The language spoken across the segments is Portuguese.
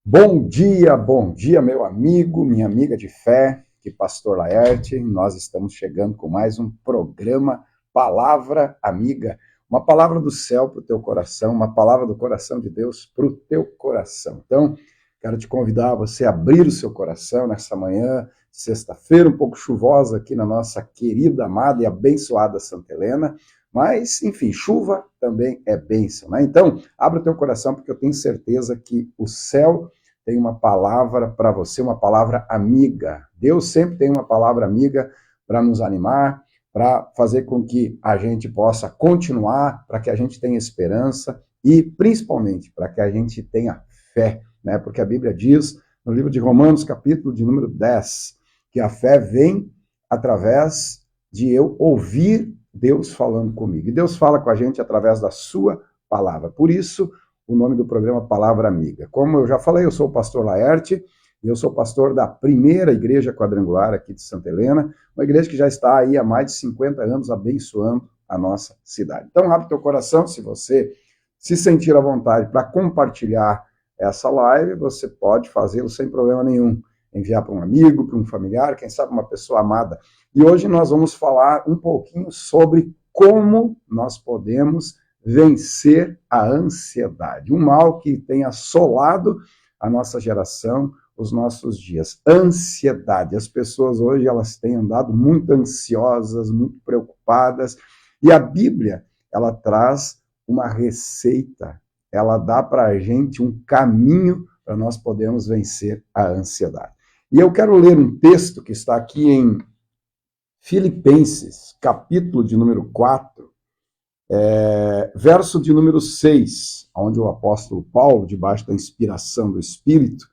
Bom dia, meu amigo, minha amiga de fé, que Pastor Laerte. Nós estamos chegando com mais um programa Palavra Amiga, uma palavra do céu para o teu coração, uma palavra do coração de Deus para o teu coração. Então, quero te convidar a você abrir o seu coração nessa manhã, sexta-feira, um pouco chuvosa aqui na nossa querida, amada e abençoada Santa Helena. Mas, enfim, chuva também é bênção, né? Então, abra o teu coração, porque eu tenho certeza que o céu tem uma palavra para você, uma palavra amiga. Deus sempre tem uma palavra amiga para nos animar, para fazer com que a gente possa continuar, para que a gente tenha esperança e, principalmente, para que a gente tenha fé, né? Porque a Bíblia diz, no livro de Romanos, capítulo de número 10, que a fé vem através de eu ouvir Deus falando comigo. E Deus fala com a gente através da sua palavra. Por isso, o nome do programa Palavra Amiga. Como eu já falei, eu sou o pastor Laerte, e eu sou pastor da primeira igreja quadrangular aqui de Santa Helena, uma igreja que já está aí há mais de 50 anos abençoando a nossa cidade. Então, abre teu coração, se você se sentir à vontade para compartilhar essa live, você pode fazê-lo sem problema nenhum. Enviar para um amigo, para um familiar, quem sabe uma pessoa amada. E hoje nós vamos falar um pouquinho sobre como nós podemos vencer a ansiedade, um mal que tem assolado a nossa geração, os nossos dias. Ansiedade. As pessoas hoje elas têm andado muito ansiosas, muito preocupadas, e a Bíblia, ela traz uma receita, ela dá para a gente um caminho para nós podermos vencer a ansiedade. E eu quero ler um texto que está aqui em Filipenses, capítulo de número 4, verso de número 6, onde o apóstolo Paulo, debaixo da inspiração do Espírito,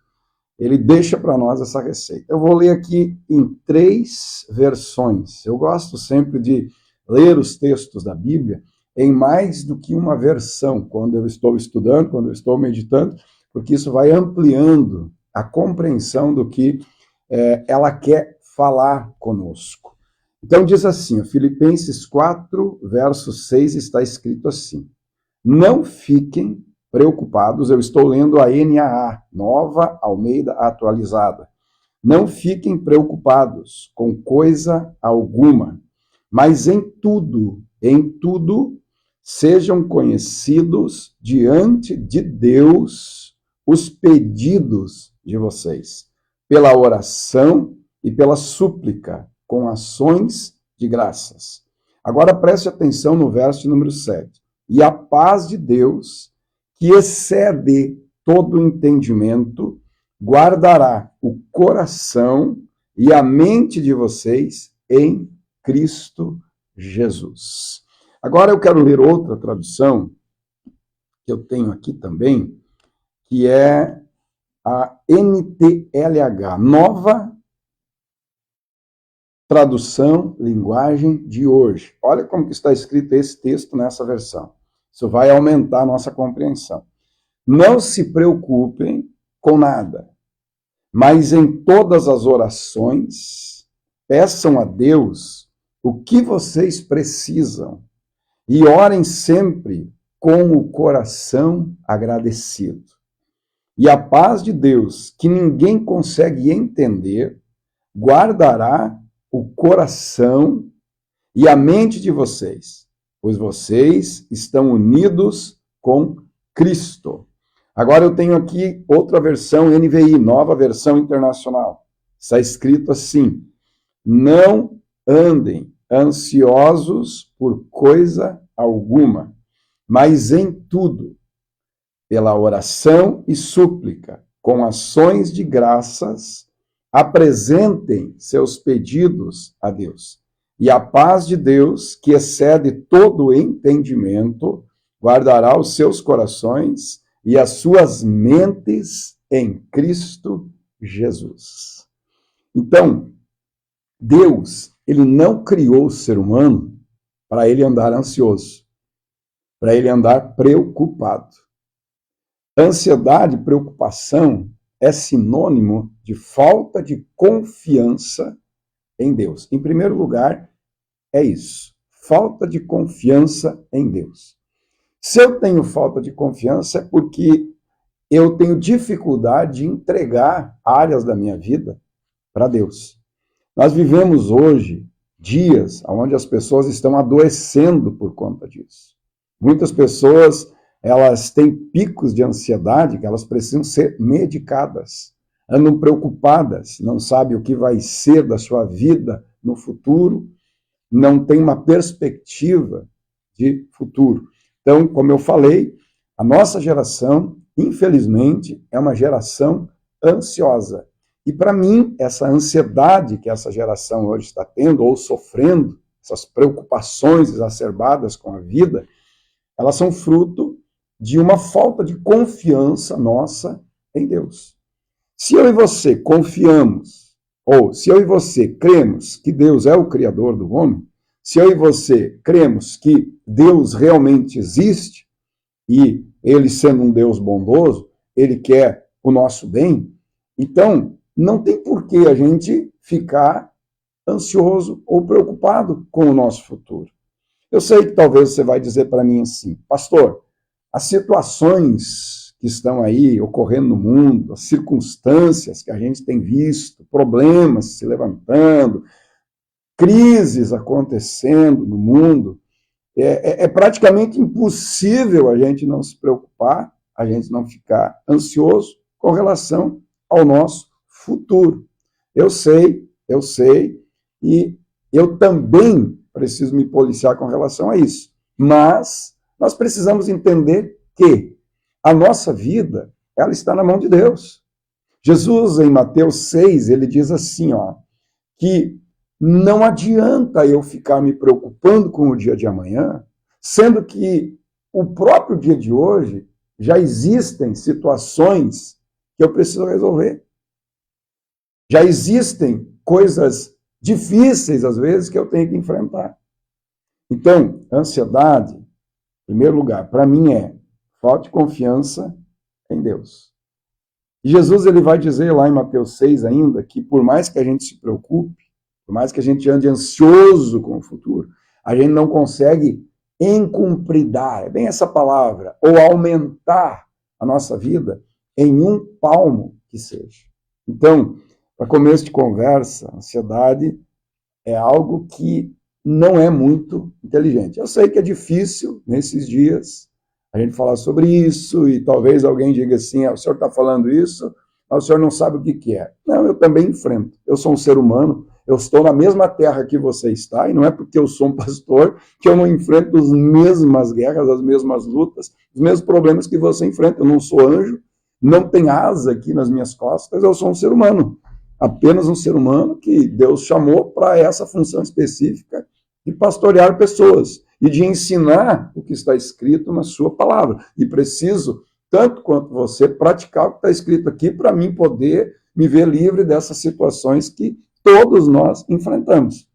ele deixa para nós essa receita. Eu vou ler aqui em 3 versões. Eu gosto sempre de ler os textos da Bíblia em mais do que uma versão, quando eu estou estudando, quando eu estou meditando, porque isso vai ampliando a compreensão do que ela quer falar conosco. Então diz assim, Filipenses 4, verso 6, está escrito assim: não fiquem preocupados, eu estou lendo a NAA, Nova Almeida Atualizada. Não fiquem preocupados com coisa alguma, mas em tudo, sejam conhecidos diante de Deus os pedidos de vocês, pela oração e pela súplica, com ações de graças. Agora preste atenção no verso número 7. E a paz de Deus, que excede todo entendimento, guardará o coração e a mente de vocês em Cristo Jesus. Agora eu quero ler outra tradução, que eu tenho aqui também, que é a NTLH, Nova Tradução, Linguagem de Hoje. Olha como que está escrito esse texto nessa versão. Isso vai aumentar a nossa compreensão. Não se preocupem com nada, mas em todas as orações, peçam a Deus o que vocês precisam e orem sempre com o coração agradecido. E a paz de Deus, que ninguém consegue entender, guardará o coração e a mente de vocês, pois vocês estão unidos com Cristo. Agora eu tenho aqui outra versão NVI, Nova Versão Internacional. Está escrito assim: não andem ansiosos por coisa alguma, mas em tudo, pela oração e súplica, com ações de graças, apresentem seus pedidos a Deus. E a paz de Deus, que excede todo o entendimento, guardará os seus corações e as suas mentes em Cristo Jesus. Então, Deus, ele não criou o ser humano para ele andar ansioso, para ele andar preocupado. Ansiedade, preocupação é sinônimo de falta de confiança em Deus. Em primeiro lugar, é isso, falta de confiança em Deus. Se eu tenho falta de confiança é porque eu tenho dificuldade de entregar áreas da minha vida para Deus. Nós vivemos hoje dias onde as pessoas estão adoecendo por conta disso. Muitas pessoas, elas têm picos de ansiedade que elas precisam ser medicadas. Andam preocupadas, não sabem o que vai ser da sua vida no futuro, não tem uma perspectiva de futuro. Então, como eu falei, a nossa geração, infelizmente, é uma geração ansiosa. E para mim, essa ansiedade que essa geração hoje está tendo, ou sofrendo, essas preocupações exacerbadas com a vida, elas são fruto de uma falta de confiança nossa em Deus. Se eu e você confiamos, ou se eu e você cremos que Deus é o Criador do homem, se eu e você cremos que Deus realmente existe, e Ele sendo um Deus bondoso, Ele quer o nosso bem, então não tem por que a gente ficar ansioso ou preocupado com o nosso futuro. Eu sei que talvez você vai dizer para mim assim, pastor, as situações que estão aí ocorrendo no mundo, as circunstâncias que a gente tem visto, problemas se levantando, crises acontecendo no mundo, é praticamente impossível a gente não se preocupar, a gente não ficar ansioso com relação ao nosso futuro. Eu sei, e eu também preciso me policiar com relação a isso. Mas nós precisamos entender que a nossa vida, ela está na mão de Deus. Jesus, em Mateus 6, ele diz assim, que não adianta eu ficar me preocupando com o dia de amanhã, sendo que o próprio dia de hoje já existem situações que eu preciso resolver. Já existem coisas difíceis, às vezes, que eu tenho que enfrentar. Então, ansiedade, em primeiro lugar, para mim é falta de confiança em Deus. E Jesus ele vai dizer lá em Mateus 6 ainda que por mais que a gente se preocupe, por mais que a gente ande ansioso com o futuro, a gente não consegue encumpridar, é bem essa palavra, ou aumentar a nossa vida em um palmo que seja. Então, para começo de conversa, a ansiedade é algo que não é muito inteligente. Eu sei que é difícil, nesses dias, a gente falar sobre isso, e talvez alguém diga assim, o senhor está falando isso, mas o senhor não sabe o que é. Não, eu também enfrento. Eu sou um ser humano, eu estou na mesma terra que você está, e não é porque eu sou um pastor que eu não enfrento as mesmas guerras, as mesmas lutas, os mesmos problemas que você enfrenta. Eu não sou anjo, não tem asa aqui nas minhas costas, eu sou um ser humano. Apenas um ser humano que Deus chamou para essa função específica de pastorear pessoas e de ensinar o que está escrito na sua palavra. E preciso, tanto quanto você, praticar o que está escrito aqui para mim poder me ver livre dessas situações que todos nós enfrentamos.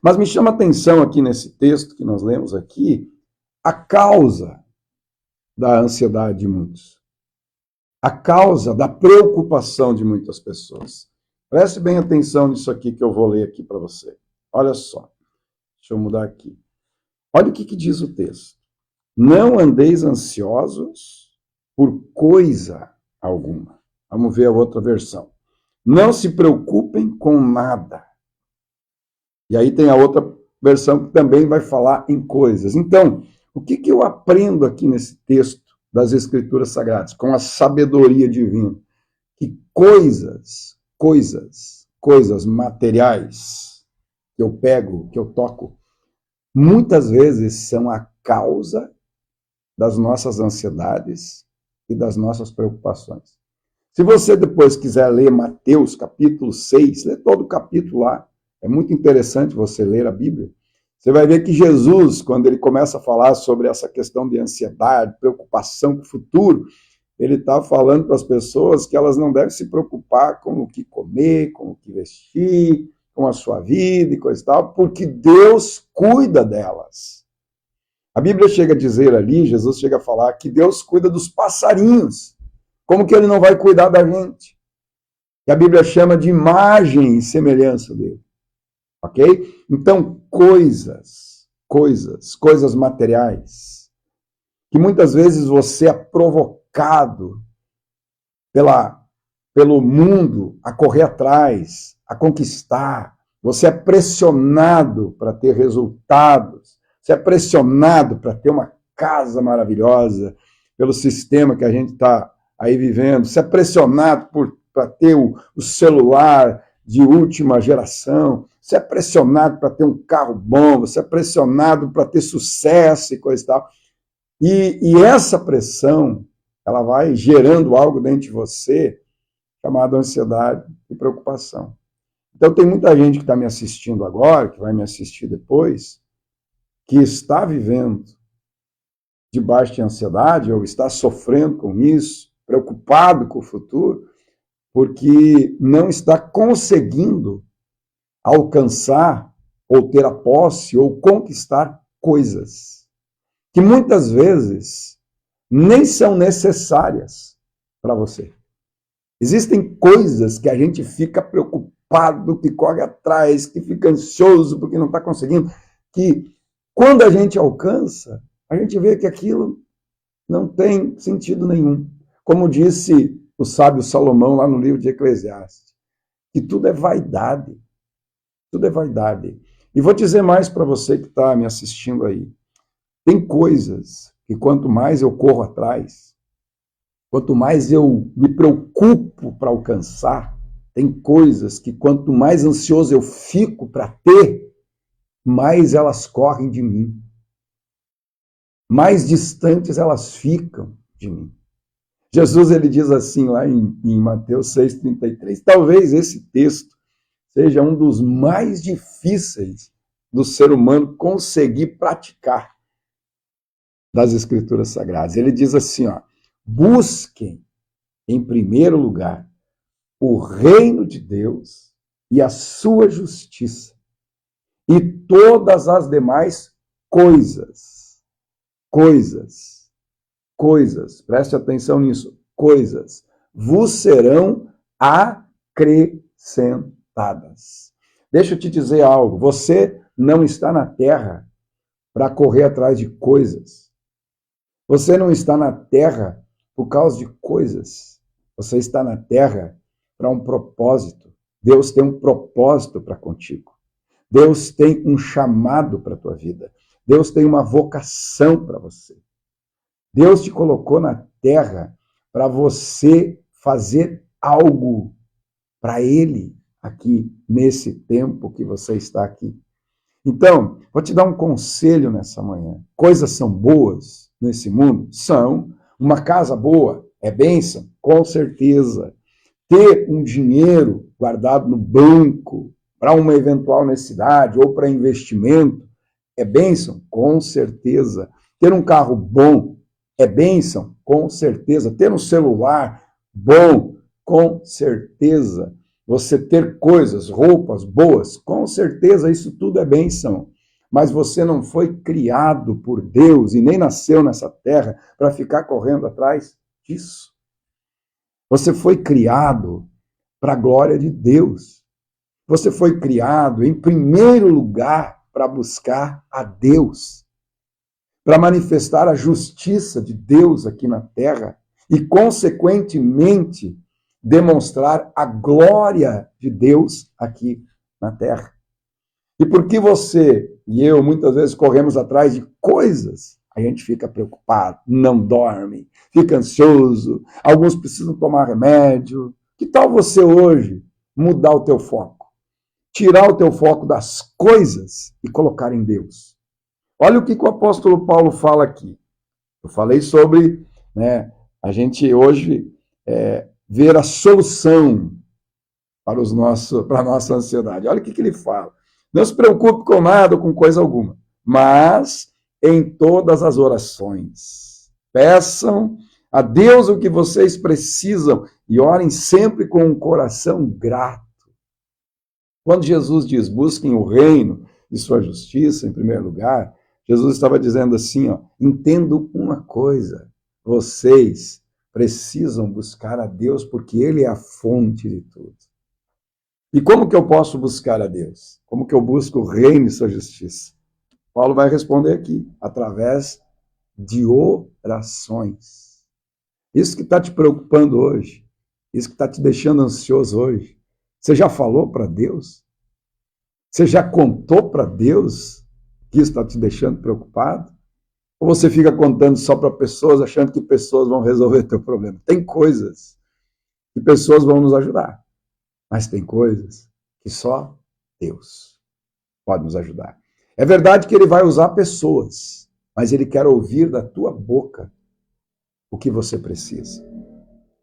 Mas me chama a atenção aqui nesse texto que nós lemos aqui, a causa da ansiedade de muitos. A causa da preocupação de muitas pessoas. Preste bem atenção nisso aqui que eu vou ler aqui para você. Olha só. Deixa eu mudar aqui. Olha o que diz o texto. Não andeis ansiosos por coisa alguma. Vamos ver a outra versão. Não se preocupem com nada. E aí tem a outra versão que também vai falar em coisas. Então, o que eu aprendo aqui nesse texto das Escrituras Sagradas, com a sabedoria divina? Que coisas materiais que eu pego, que eu toco, muitas vezes são a causa das nossas ansiedades e das nossas preocupações. Se você depois quiser ler Mateus capítulo 6, lê todo o capítulo lá, é muito interessante você ler a Bíblia. Você vai ver que Jesus, quando ele começa a falar sobre essa questão de ansiedade, preocupação com o futuro, ele está falando para as pessoas que elas não devem se preocupar com o que comer, com o que vestir, com a sua vida e coisa e tal, porque Deus cuida delas. A Bíblia chega a dizer ali, Jesus chega a falar que Deus cuida dos passarinhos. Como que ele não vai cuidar da gente? E a Bíblia chama de imagem e semelhança dele. Ok? Então, coisas materiais, que muitas vezes você é provocado pelo mundo, a correr atrás, a conquistar. Você é pressionado para ter resultados. Você é pressionado para ter uma casa maravilhosa, pelo sistema que a gente está aí vivendo. Você é pressionado para ter o celular de última geração. Você é pressionado para ter um carro bom. Você é pressionado para ter sucesso e coisa e tal. E essa pressão, ela vai gerando algo dentro de você chamado ansiedade e preocupação. Então, tem muita gente que está me assistindo agora, que vai me assistir depois, que está vivendo debaixo de ansiedade ou está sofrendo com isso, preocupado com o futuro, porque não está conseguindo alcançar ou ter a posse ou conquistar coisas que muitas vezes nem são necessárias para você. Existem coisas que a gente fica preocupado, que corre atrás, que fica ansioso porque não está conseguindo, que quando a gente alcança, a gente vê que aquilo não tem sentido nenhum. Como disse o sábio Salomão lá no livro de Eclesiastes, que tudo é vaidade. Tudo é vaidade. E vou dizer mais para você que está me assistindo aí. Tem coisas que quanto mais eu corro atrás, quanto mais eu me preocupo para alcançar, tem coisas que quanto mais ansioso eu fico para ter, mais elas correm de mim. Mais distantes elas ficam de mim. Jesus, ele diz assim lá em Mateus 6,33. Talvez esse texto seja um dos mais difíceis do ser humano conseguir praticar das Escrituras Sagradas. Ele diz assim, ó, busquem em primeiro lugar o reino de Deus e a sua justiça, e todas as demais coisas, preste atenção nisso, coisas, vos serão acrescentadas. Deixa eu te dizer algo, você não está na terra para correr atrás de coisas. Você não está na terra por causa de coisas. Você está na terra para um propósito. Deus tem um propósito para contigo. Deus tem um chamado para a tua vida. Deus tem uma vocação para você. Deus te colocou na terra para você fazer algo para Ele aqui, nesse tempo que você está aqui. Então, vou te dar um conselho nessa manhã. Coisas são boas nesse mundo? São. Uma casa boa é bênção? Com certeza. Ter um dinheiro guardado no banco para uma eventual necessidade ou para investimento é bênção? Com certeza. Ter um carro bom é bênção? Com certeza. Ter um celular bom? Com certeza. Você ter coisas, roupas boas, com certeza isso tudo é bênção. Mas você não foi criado por Deus e nem nasceu nessa terra para ficar correndo atrás disso. Você foi criado para a glória de Deus. Você foi criado, em primeiro lugar, para buscar a Deus, para manifestar a justiça de Deus aqui na terra e, consequentemente, demonstrar a glória de Deus aqui na terra. E porque você e eu muitas vezes corremos atrás de coisas, a gente fica preocupado, não dorme, fica ansioso, alguns precisam tomar remédio. Que tal você hoje mudar o teu foco? Tirar o teu foco das coisas e colocar em Deus. Olha o que o apóstolo Paulo fala aqui. Eu falei sobre, a gente hoje ver a solução para a nossa ansiedade. Olha o que ele fala. Não se preocupe com nada ou com coisa alguma, mas em todas as orações peçam a Deus o que vocês precisam e orem sempre com um coração grato. Quando Jesus diz, busquem o reino e sua justiça em primeiro lugar, Jesus estava dizendo assim, entendo uma coisa, vocês precisam buscar a Deus porque Ele é a fonte de tudo. E como que eu posso buscar a Deus? Como que eu busco o reino e sua justiça? Paulo vai responder aqui, através de orações. Isso que está te preocupando hoje, Isso que está te deixando ansioso hoje. Você já falou para Deus? Você já contou para Deus que isso está te deixando preocupado? Ou você fica contando só para pessoas, achando que pessoas vão resolver teu problema? Tem coisas que pessoas vão nos ajudar, mas tem coisas que só Deus pode nos ajudar. É verdade que Ele vai usar pessoas, mas Ele quer ouvir da tua boca o que você precisa.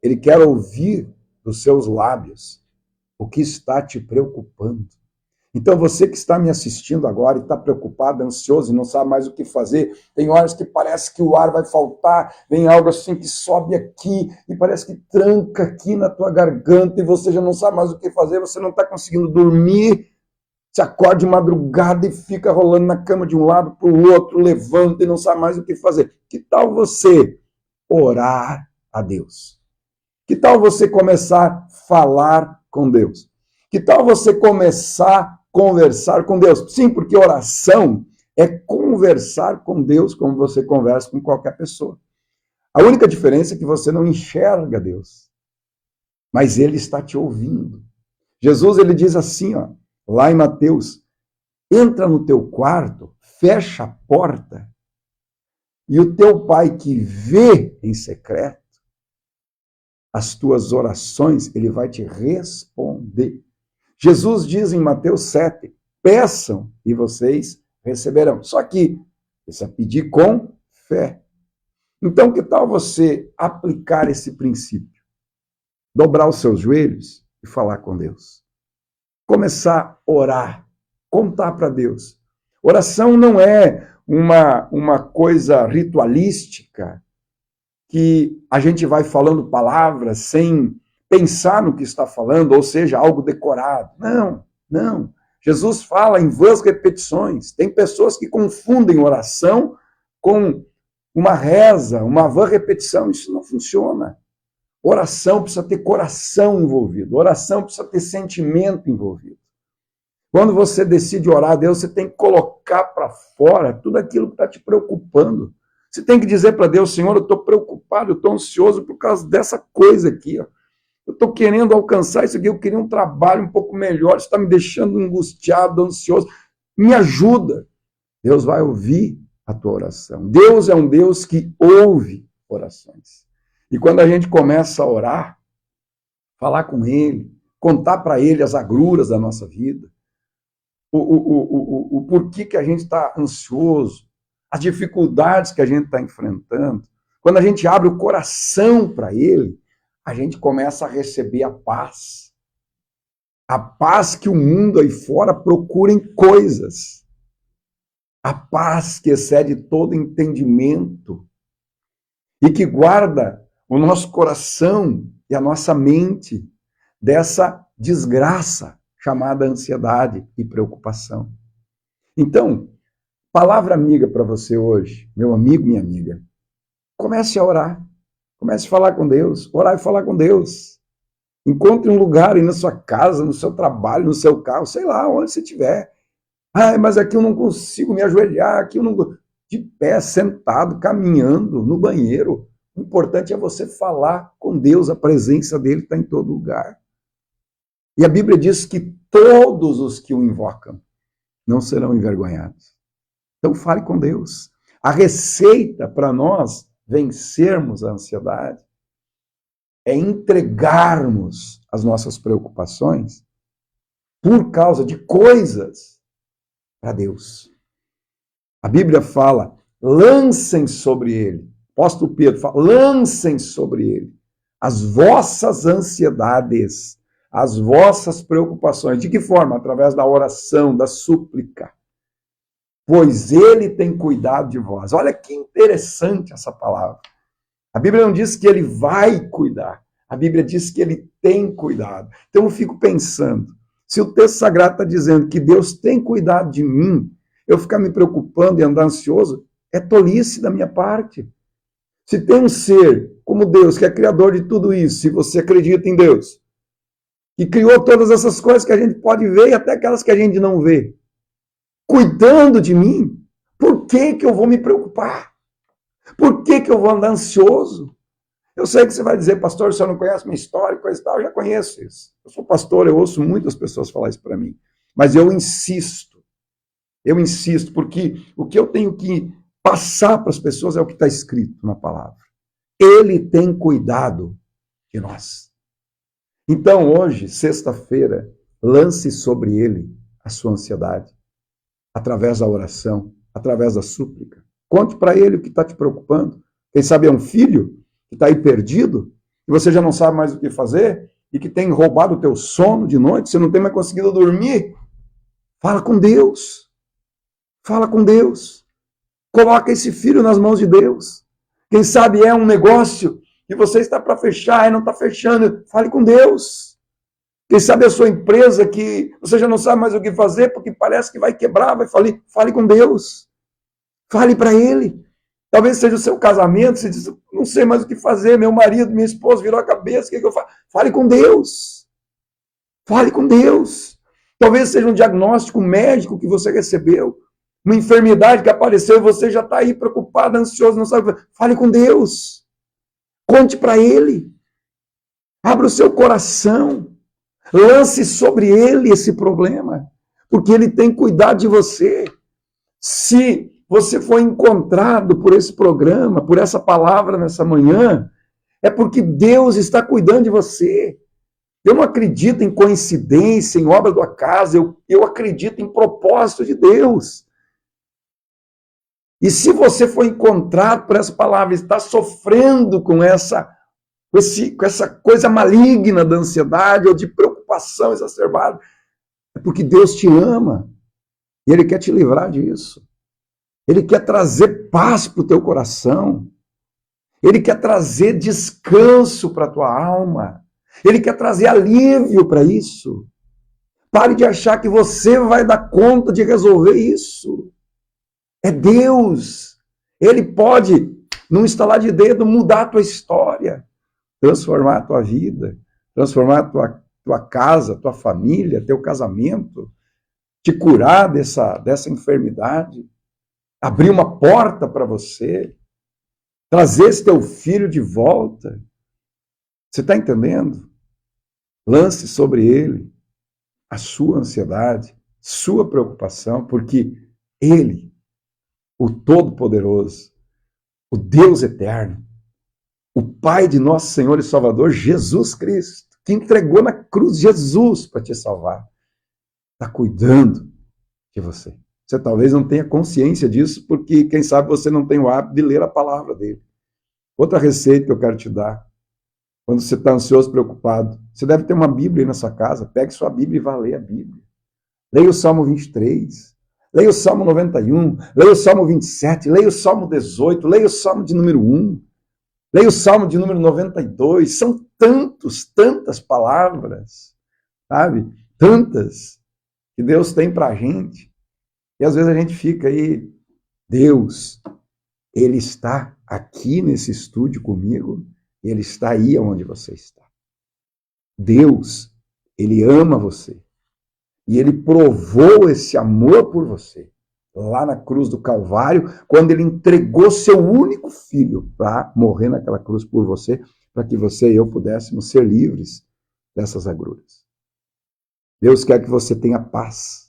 Ele quer ouvir dos seus lábios o que está te preocupando. Então, você que está me assistindo agora e está preocupado, ansioso e não sabe mais o que fazer, tem horas que parece que o ar vai faltar, vem algo assim que sobe aqui e parece que tranca aqui na tua garganta e você já não sabe mais o que fazer, você não está conseguindo dormir, se acorda de madrugada e fica rolando na cama de um lado para o outro, levanta e não sabe mais o que fazer. Que tal você orar a Deus? Que tal você começar a falar com Deus? Que tal você começar a conversar com Deus? Sim, porque oração é conversar com Deus como você conversa com qualquer pessoa. A única diferença é que você não enxerga Deus, mas Ele está te ouvindo. Jesus, ele diz assim, ó, lá em Mateus, entra no teu quarto, fecha a porta, e o teu pai que vê em secreto as tuas orações, ele vai te responder. Jesus diz em Mateus 7, peçam e vocês receberão. Só que precisa pedir com fé. Então, que tal você aplicar esse princípio? Dobrar os seus joelhos e falar com Deus. Começar a orar, contar para Deus. Oração não é uma coisa ritualística, que a gente vai falando palavras sem pensar no que está falando, ou seja, algo decorado. Não, não. Jesus fala em vãs repetições. Tem pessoas que confundem oração com uma reza, uma vã repetição. Isso não funciona. Oração precisa ter coração envolvido. Oração precisa ter sentimento envolvido. Quando você decide orar a Deus, você tem que colocar para fora tudo aquilo que está te preocupando. Você tem que dizer para Deus, Senhor, eu estou preocupado, eu estou ansioso por causa dessa coisa aqui. Ó. Eu estou querendo alcançar isso aqui, eu queria um trabalho um pouco melhor, isso está me deixando angustiado, ansioso. Me ajuda. Deus vai ouvir a tua oração. Deus é um Deus que ouve orações. E quando a gente começa a orar, falar com Ele, contar para Ele as agruras da nossa vida, o porquê que a gente está ansioso, as dificuldades que a gente está enfrentando, quando a gente abre o coração para Ele, a gente começa a receber a paz. A paz que o mundo aí fora procura em coisas. A paz que excede todo entendimento e que guarda o nosso coração e a nossa mente dessa desgraça chamada ansiedade e preocupação. Então, palavra amiga para você hoje, meu amigo, minha amiga. Comece a orar. Comece a falar com Deus. Orar e falar com Deus. Encontre um lugar aí na sua casa, no seu trabalho, no seu carro, sei lá, onde você estiver. Mas aqui eu não consigo me ajoelhar, aqui eu não... De pé, sentado, caminhando, no banheiro. O importante é você falar com Deus. A presença dele está em todo lugar. E a Bíblia diz que todos os que o invocam não serão envergonhados. Então fale com Deus. A receita para nós vencermos a ansiedade é entregarmos as nossas preocupações por causa de coisas para Deus. A Bíblia fala, lancem sobre ele. O apóstolo Pedro fala, lancem sobre ele as vossas ansiedades, as vossas preocupações. De que forma? Através da oração, da súplica. Pois ele tem cuidado de vós. Olha que interessante essa palavra. A Bíblia não diz que ele vai cuidar. A Bíblia diz que ele tem cuidado. Então eu fico pensando, se o texto sagrado está dizendo que Deus tem cuidado de mim, eu ficar me preocupando e andar ansioso, é tolice da minha parte. Se tem um ser como Deus, que é criador de tudo isso, se você acredita em Deus, que criou todas essas coisas que a gente pode ver e até aquelas que a gente não vê, cuidando de mim, por que eu vou me preocupar? Por que eu vou andar ansioso? Eu sei que você vai dizer, pastor, o senhor não conhece minha história, coisa e tal. Eu já conheço isso. Eu sou pastor, eu ouço muitas pessoas falar isso para mim. Mas eu insisto, porque o que eu tenho que passar para as pessoas é o que está escrito na palavra. Ele tem cuidado de nós. Então, hoje, sexta-feira, lance sobre ele a sua ansiedade, através da oração, através da súplica. Conte para ele o que está te preocupando. Quem sabe é um filho que está aí perdido, e você já não sabe mais o que fazer, e que tem roubado o teu sono de noite, você não tem mais conseguido dormir. Fala com Deus. Fala com Deus. Coloca esse filho nas mãos de Deus. Quem sabe é um negócio que você está para fechar e não está fechando. Fale com Deus. Quem sabe a sua empresa que você já não sabe mais o que fazer porque parece que vai quebrar, vai falir. Fale com Deus. Fale para Ele. Talvez seja o seu casamento, você diz, não sei mais o que fazer, meu marido, minha esposa virou a cabeça, o que eu faço? Fale com Deus. Fale com Deus. Talvez seja um diagnóstico médico que você recebeu, uma enfermidade que apareceu e você já está aí preocupado, ansioso, não sabe o que fazer. Fale com Deus. Conte para Ele. Abra o seu coração. Lance sobre Ele esse problema, porque Ele tem cuidado de você. Se você foi encontrado por esse programa, por essa palavra nessa manhã, é porque Deus está cuidando de você. Eu não acredito em coincidência, em obra do acaso, eu acredito em propósito de Deus. E se você foi encontrado por essa palavra, está sofrendo com essa coisa maligna da ansiedade ou de preocupação exacerbada, é porque Deus te ama e Ele quer te livrar disso. Ele quer trazer paz para o teu coração. Ele quer trazer descanso para a tua alma. Ele quer trazer alívio para isso. Pare de achar que você vai dar conta de resolver isso. É Deus. Ele pode, num estalar de dedo, mudar a tua história, transformar a tua vida, transformar a tua casa, tua família, teu casamento, te curar dessa enfermidade, abrir uma porta para você, trazer esse teu filho de volta. Você está entendendo? Lance sobre ele a sua ansiedade, sua preocupação, porque ele, o Todo-Poderoso, o Deus eterno, o Pai de nosso Senhor e Salvador, Jesus Cristo, que entregou na cruz Jesus para te salvar, está cuidando de você. Você talvez não tenha consciência disso, porque, quem sabe, você não tem o hábito de ler a palavra dele. Outra receita que eu quero te dar, quando você está ansioso, preocupado, você deve ter uma Bíblia aí na sua casa, pegue sua Bíblia e vá ler a Bíblia. Leia o Salmo 23, leia o Salmo 91, leia o Salmo 27, leia o Salmo 18, leia o Salmo de número 1, leia o Salmo de número 92, são tantas palavras, sabe? Tantas que Deus tem para a gente. E às vezes a gente fica aí, Deus, Ele está aqui nesse estúdio comigo, Ele está aí onde você está. Deus, Ele ama você. E Ele provou esse amor por você lá na cruz do Calvário, quando Ele entregou seu único filho para morrer naquela cruz por você, para que você e eu pudéssemos ser livres dessas agruras. Deus quer que você tenha paz.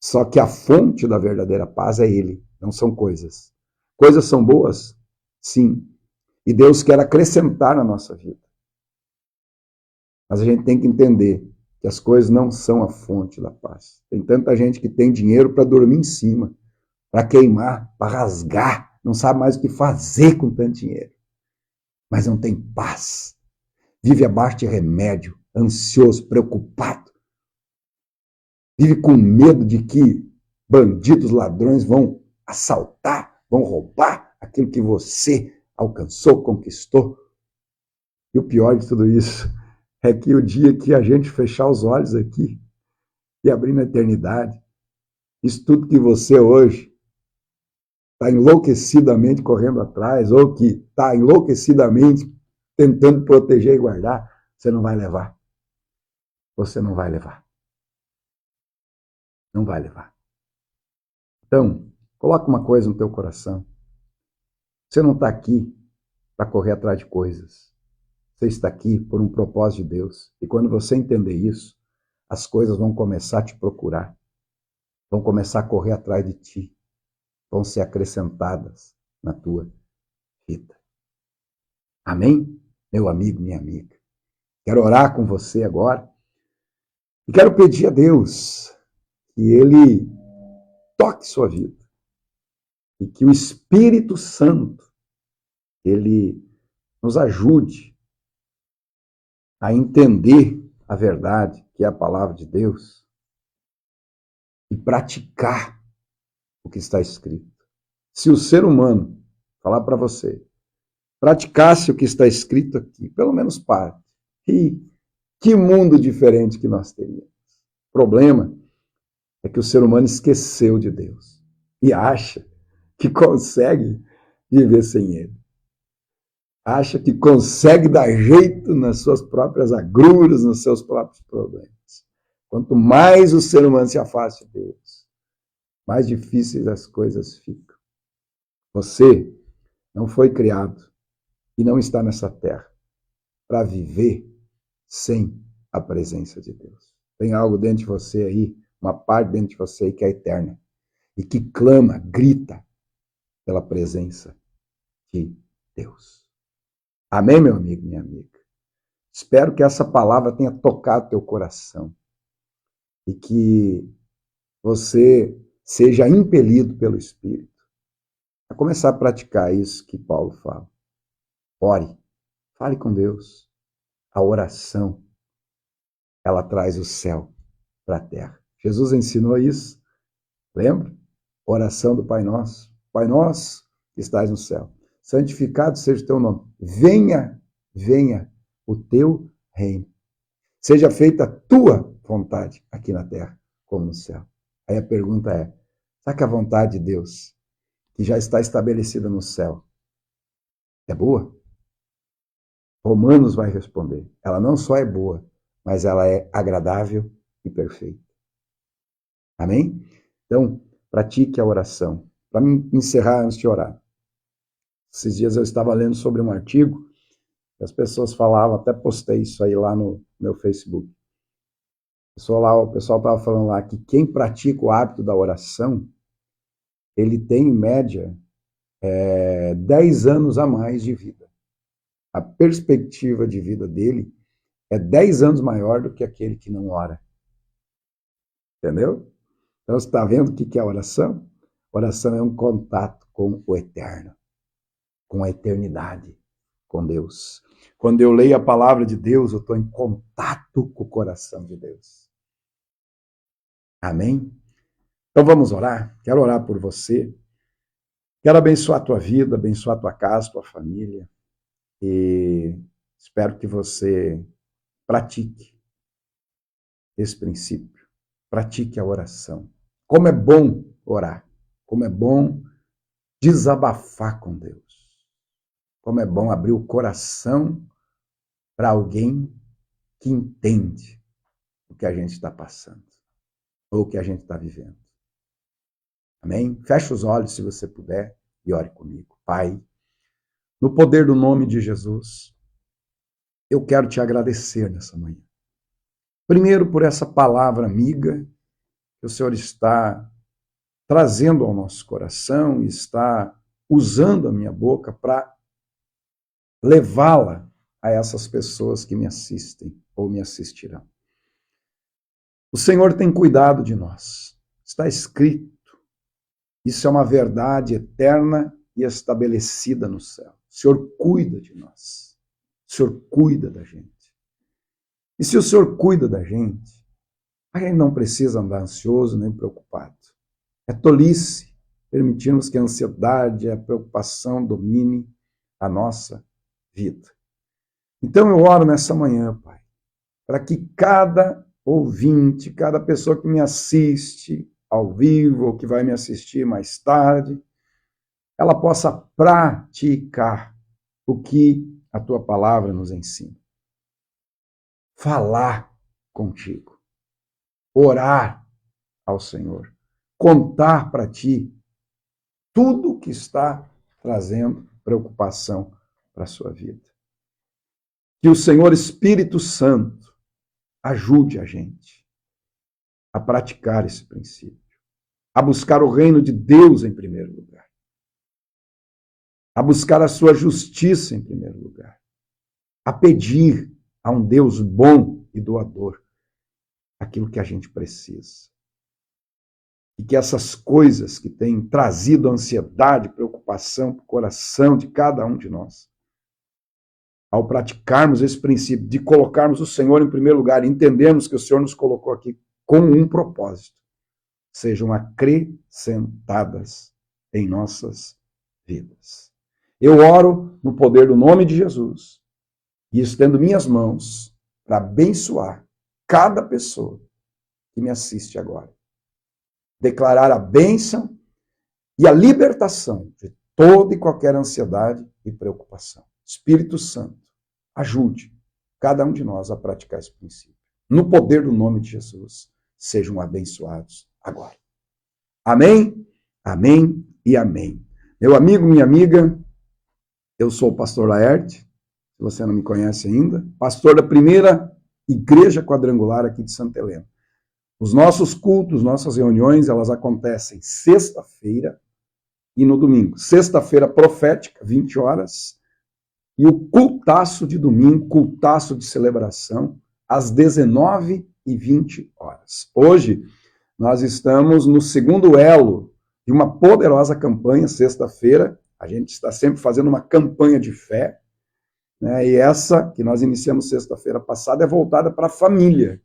Só que a fonte da verdadeira paz é Ele, não são coisas. Coisas são boas? Sim. E Deus quer acrescentar na nossa vida. Mas a gente tem que entender que as coisas não são a fonte da paz. Tem tanta gente que tem dinheiro para dormir em cima, para queimar, para rasgar, não sabe mais o que fazer com tanto dinheiro. Mas não tem paz. Vive abaixo de remédio, ansioso, preocupado. Vive com medo de que bandidos, ladrões vão assaltar, vão roubar aquilo que você alcançou, conquistou. E o pior de tudo isso é que o dia que a gente fechar os olhos aqui e abrir na eternidade, isso tudo que você hoje está enlouquecidamente correndo atrás, ou que está enlouquecidamente tentando proteger e guardar, você não vai levar. Você não vai levar. Não vai levar. Então, coloca uma coisa no teu coração. Você não está aqui para correr atrás de coisas. Você está aqui por um propósito de Deus. E quando você entender isso, as coisas vão começar a te procurar, vão começar a correr atrás de ti, vão ser acrescentadas na tua vida. Amém? Meu amigo, minha amiga. Quero orar com você agora e quero pedir a Deus que Ele toque sua vida e que o Espírito Santo, Ele nos ajude a entender a verdade, que é a palavra de Deus, e praticar o que está escrito. Se o ser humano, falar para você, praticasse o que está escrito aqui, pelo menos parte, e que mundo diferente que nós teríamos. O problema é que o ser humano esqueceu de Deus e acha que consegue viver sem Ele. Acha que consegue dar jeito nas suas próprias agruras, nos seus próprios problemas. Quanto mais o ser humano se afasta de Deus, mais difíceis as coisas ficam. Você não foi criado e não está nessa terra para viver sem a presença de Deus. Tem algo dentro de você aí, uma parte dentro de você aí que é eterna e que clama, grita pela presença de Deus. Amém, meu amigo, minha amiga? Espero que essa palavra tenha tocado teu coração e que você seja impelido pelo Espírito a começar a praticar isso que Paulo fala. Ore, fale com Deus. A oração, ela traz o céu para a terra. Jesus ensinou isso, lembra? Oração do Pai Nosso. Pai Nosso que estás no céu, santificado seja o teu nome. Venha o teu reino. Seja feita a tua vontade aqui na terra, como no céu. Aí a pergunta é, será que a vontade de Deus, que já está estabelecida no céu, é boa? Romanos vai responder. Ela não só é boa, mas ela é agradável e perfeita. Amém? Então, pratique a oração. Para me encerrar antes de orar. Esses dias eu estava lendo sobre um artigo, as pessoas falavam, até postei isso aí lá no meu Facebook. O pessoal estava falando lá que quem pratica o hábito da oração, ele tem, em média, 10 anos a mais de vida. A perspectiva de vida dele é 10 anos maior do que aquele que não ora. Entendeu? Então, você está vendo o que é oração? Oração é um contato com o eterno, com a eternidade, com Deus. Quando eu leio a palavra de Deus, eu estou em contato com o coração de Deus. Amém? Então vamos orar? Quero orar por você. Quero abençoar a tua vida, abençoar a tua casa, a tua família. E espero que você pratique esse princípio. Pratique a oração. Como é bom orar. Como é bom desabafar com Deus. Como é bom abrir o coração para alguém que entende o que a gente está passando ou o que a gente está vivendo. Amém? Feche os olhos se você puder e ore comigo. Pai, no poder do nome de Jesus, eu quero te agradecer nessa manhã. Primeiro por essa palavra amiga que o Senhor está trazendo ao nosso coração e está usando a minha boca para levá-la a essas pessoas que me assistem ou me assistirão. O Senhor tem cuidado de nós. Está escrito. Isso é uma verdade eterna e estabelecida no céu. O Senhor cuida de nós. O Senhor cuida da gente. E se o Senhor cuida da gente, a gente não precisa andar ansioso nem preocupado. É tolice permitirmos que a ansiedade e a preocupação domine a nossa vida. Então eu oro nessa manhã, Pai, para que cada ouvinte, cada pessoa que me assiste ao vivo ou que vai me assistir mais tarde, ela possa praticar o que a tua palavra nos ensina. Falar contigo, orar ao Senhor, contar para ti tudo que está trazendo preocupação para a sua vida. Que o Senhor Espírito Santo ajude a gente a praticar esse princípio, a buscar o reino de Deus em primeiro lugar, a buscar a sua justiça em primeiro lugar, a pedir a um Deus bom e doador aquilo que a gente precisa. E que essas coisas que têm trazido ansiedade, preocupação para o coração de cada um de nós, ao praticarmos esse princípio de colocarmos o Senhor em primeiro lugar e entendermos que o Senhor nos colocou aqui com um propósito, sejam acrescentadas em nossas vidas. Eu oro no poder do nome de Jesus e estendo minhas mãos para abençoar cada pessoa que me assiste agora. Declarar a bênção e a libertação de toda e qualquer ansiedade e preocupação. Espírito Santo, ajude cada um de nós a praticar esse princípio. No poder do nome de Jesus, sejam abençoados agora. Amém, amém e amém. Meu amigo, minha amiga, eu sou o pastor Laerte, se você não me conhece ainda, pastor da primeira igreja quadrangular aqui de Santa Helena. Os nossos cultos, nossas reuniões, elas acontecem sexta-feira e no domingo. Sexta-feira profética, 20 horas, e o cultaço de domingo, cultaço de celebração, às 19h20. Hoje, nós estamos no segundo elo de uma poderosa campanha, sexta-feira. A gente está sempre fazendo uma campanha de fé, né? E essa que nós iniciamos sexta-feira passada é voltada para a família,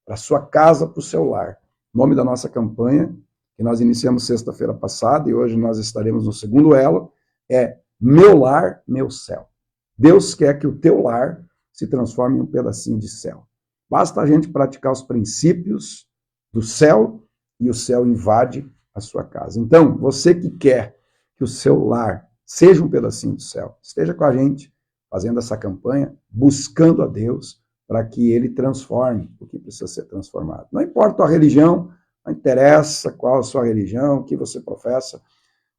para a sua casa, para o seu lar. O nome da nossa campanha, que nós iniciamos sexta-feira passada, e hoje nós estaremos no segundo elo, é Meu Lar, Meu Céu. Deus quer que o teu lar se transforme em um pedacinho de céu. Basta a gente praticar os princípios do céu, e o céu invade a sua casa. Então, você que quer que o seu lar seja um pedacinho do céu, esteja com a gente, fazendo essa campanha, buscando a Deus, para que ele transforme o que precisa ser transformado. Não importa a religião, não interessa qual a sua religião, o que você professa,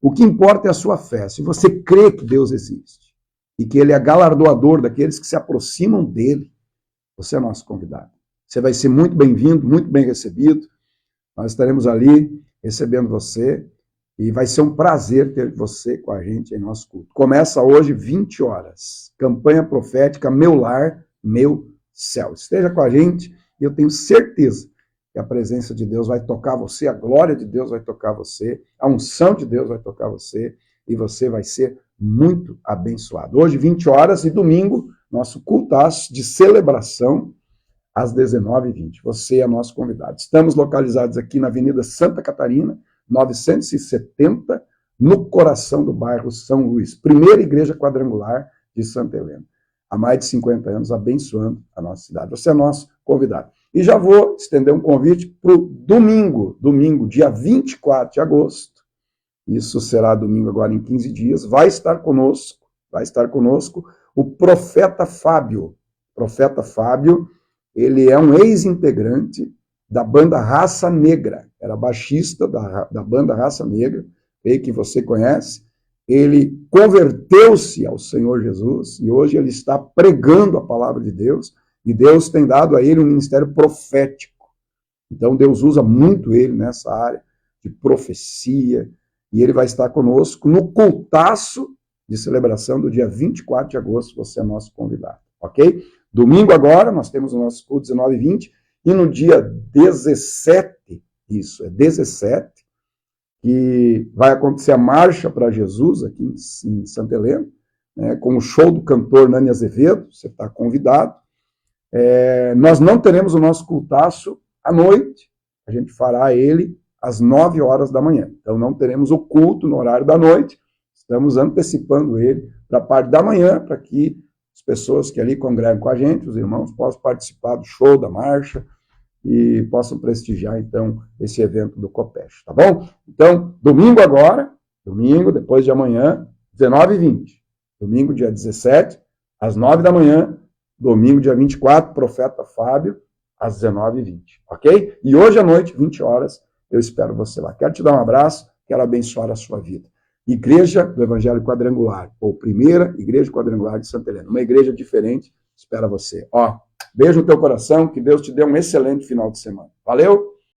o que importa é a sua fé. Se você crê que Deus existe e que ele é galardoador daqueles que se aproximam dele, você é nosso convidado. Você vai ser muito bem-vindo, muito bem recebido. Nós estaremos ali recebendo você e vai ser um prazer ter você com a gente em nosso culto. Começa hoje, 20 horas. Campanha profética, Meu Lar, Meu Céu. Esteja com a gente e eu tenho certeza que a presença de Deus vai tocar você, a glória de Deus vai tocar você, a unção de Deus vai tocar você e você vai ser muito abençoado. Hoje, 20 horas e domingo, nosso cultaço de celebração às 19h20. Você é nosso convidado. Estamos localizados aqui na Avenida Santa Catarina, 970, no coração do bairro São Luís. Primeira igreja quadrangular de Santa Helena. Há mais de 50 anos, abençoando a nossa cidade. Você é nosso convidado. E já vou estender um convite para o domingo, dia 24 de agosto. Isso será domingo agora em 15 dias. Vai estar conosco o profeta Fábio. O profeta Fábio, ele é um ex-integrante da banda Raça Negra. Era baixista da banda Raça Negra, creio que você conhece. Ele converteu-se ao Senhor Jesus e hoje ele está pregando a palavra de Deus e Deus tem dado a ele um ministério profético. Então Deus usa muito ele nessa área de profecia e ele vai estar conosco no cultaço de celebração do dia 24 de agosto. Você é nosso convidado, ok? Domingo agora nós temos o nosso culto 19h20 e no dia 17, 17, que vai acontecer a Marcha para Jesus, aqui em Santa Helena, né, com o show do cantor Nani Azevedo, você está convidado. Nós não teremos o nosso cultaço à noite, a gente fará ele às 9 horas da manhã. Então não teremos o culto no horário da noite, estamos antecipando ele para a parte da manhã, para que as pessoas que ali congregam com a gente, os irmãos, possam participar do show, da marcha, e possam prestigiar, então, esse evento do Copeste, tá bom? Então, domingo agora, depois de amanhã, 19h20. Domingo, dia 17, às 9 da manhã. Domingo, dia 24, profeta Fábio, às 19h20, ok? E hoje à noite, 20 horas, eu espero você lá. Quero te dar um abraço, quero abençoar a sua vida. Igreja do Evangelho Quadrangular, ou Primeira Igreja Quadrangular de Santa Helena. Uma igreja diferente, espera você. Ó, beijo no teu coração, que Deus te dê um excelente final de semana. Valeu?